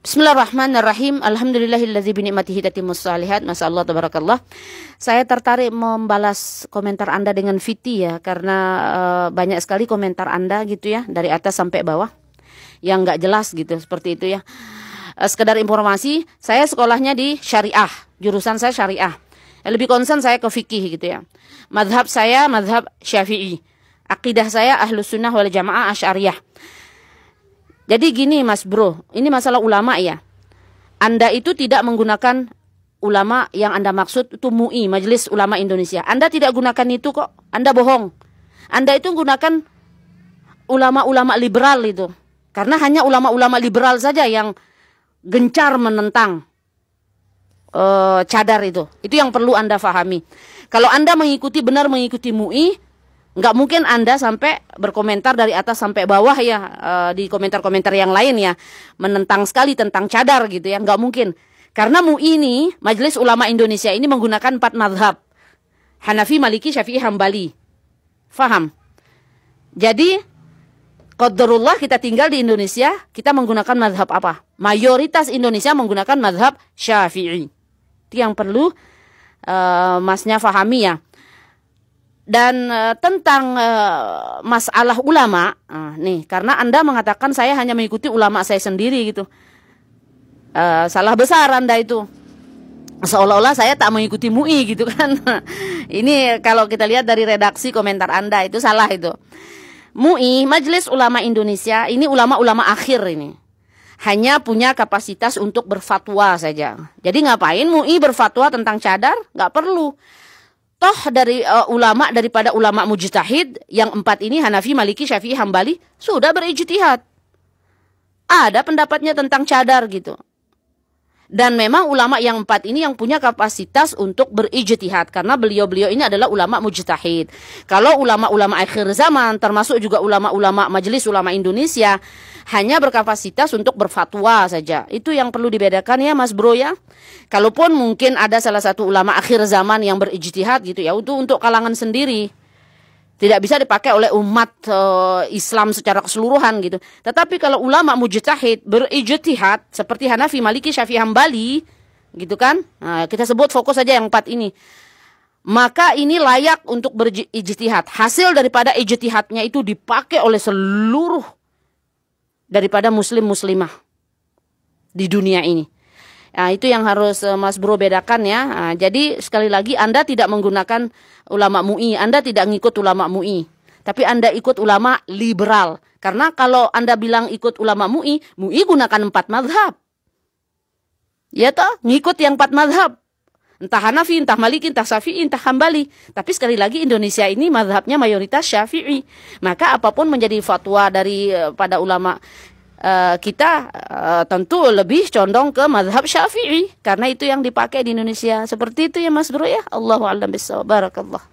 Bismillahirrahmanirrahim. Alhamdulillahilladzi bi ni'matihi tatimmus shalihat. Masyaallah tabarakallah. Saya tertarik membalas komentar Anda dengan Viti ya, karena banyak sekali komentar Anda gitu ya, dari atas sampai bawah yang nggak jelas gitu, seperti itu ya. Sekedar informasi, saya sekolahnya di syariah, jurusan saya syariah. Lebih concern saya ke fikih gitu ya. Madhab saya madhab Syafi'i. Akidah saya Ahlus Sunnah wal Jamaah Asy'ariyah. Jadi gini Mas Bro, ini masalah ulama ya. Anda itu tidak menggunakan ulama yang Anda maksud itu MUI, Majelis Ulama Indonesia. Anda tidak gunakan itu kok, Anda bohong. Anda itu gunakan ulama-ulama liberal itu. Karena hanya ulama-ulama liberal saja yang gencar menentang cadar itu. Itu yang perlu Anda fahami. Kalau Anda benar mengikuti MUI, nggak mungkin Anda sampai berkomentar dari atas sampai bawah ya, di komentar-komentar yang lain ya, menentang sekali tentang cadar gitu ya, nggak mungkin. Karena MUI ini, Majelis Ulama Indonesia ini menggunakan 4 madhab. Hanafi, Maliki, Syafi'i, Hambali. Faham? Jadi, qadarullah kita tinggal di Indonesia, kita menggunakan madhab apa? Mayoritas Indonesia menggunakan madhab Syafi'i. Itu yang perlu masnya fahami ya. Dan tentang masalah ulama, nih, karena Anda mengatakan saya hanya mengikuti ulama saya sendiri gitu. Salah besar Anda itu. Seolah-olah saya tak mengikuti MUI gitu kan. Ini kalau kita lihat dari redaksi komentar Anda itu salah itu. MUI, Majelis Ulama Indonesia, ini ulama-ulama akhir ini. Hanya punya kapasitas untuk berfatwa saja. Jadi ngapain MUI berfatwa tentang cadar? Nggak perlu. Toh dari ulama, daripada ulama mujtahid yang 4 ini, Hanafi, Maliki, Syafi'i, Hambali, sudah berijtihad. Ada pendapatnya tentang cadar gitu. Dan memang ulama yang 4 ini yang punya kapasitas untuk berijtihad, karena beliau-beliau ini adalah ulama mujtahid. Kalau ulama-ulama akhir zaman, termasuk juga ulama-ulama Majelis Ulama Indonesia, hanya berkapasitas untuk berfatwa saja. Itu yang perlu dibedakan ya Mas Bro ya. Kalaupun mungkin ada salah satu ulama akhir zaman yang berijtihad gitu ya, untuk kalangan sendiri. Tidak bisa dipakai oleh umat Islam secara keseluruhan gitu. Tetapi kalau ulama mujtahid berijtihad seperti Hanafi, Maliki, Syafi'i, Hambali gitu kan. Nah, kita sebut fokus saja yang 4 ini. Maka ini layak untuk berijtihad. Hasil daripada ijtihadnya itu dipakai oleh seluruh daripada muslim-muslimah di dunia ini. Nah, itu yang harus Mas Bro bedakan ya. Nah, jadi sekali lagi Anda tidak menggunakan ulama MUI, Anda tidak ngikut ulama MUI, tapi Anda ikut ulama liberal. Karena kalau Anda bilang ikut ulama MUI, MUI gunakan 4 madhab. Ya toh, ngikut yang 4 madhab. Entah Hanafi, entah Maliki, entah Syafi'i, entah Hambali. Tapi sekali lagi Indonesia ini madhabnya mayoritas Syafi'i. Maka apapun menjadi fatwa dari pada ulama kita tentu lebih condong ke mazhab Syafi'i, karena itu yang dipakai di Indonesia. Seperti itu ya Mas Bro ya. Allahu a'lam bishawab. Barakallah.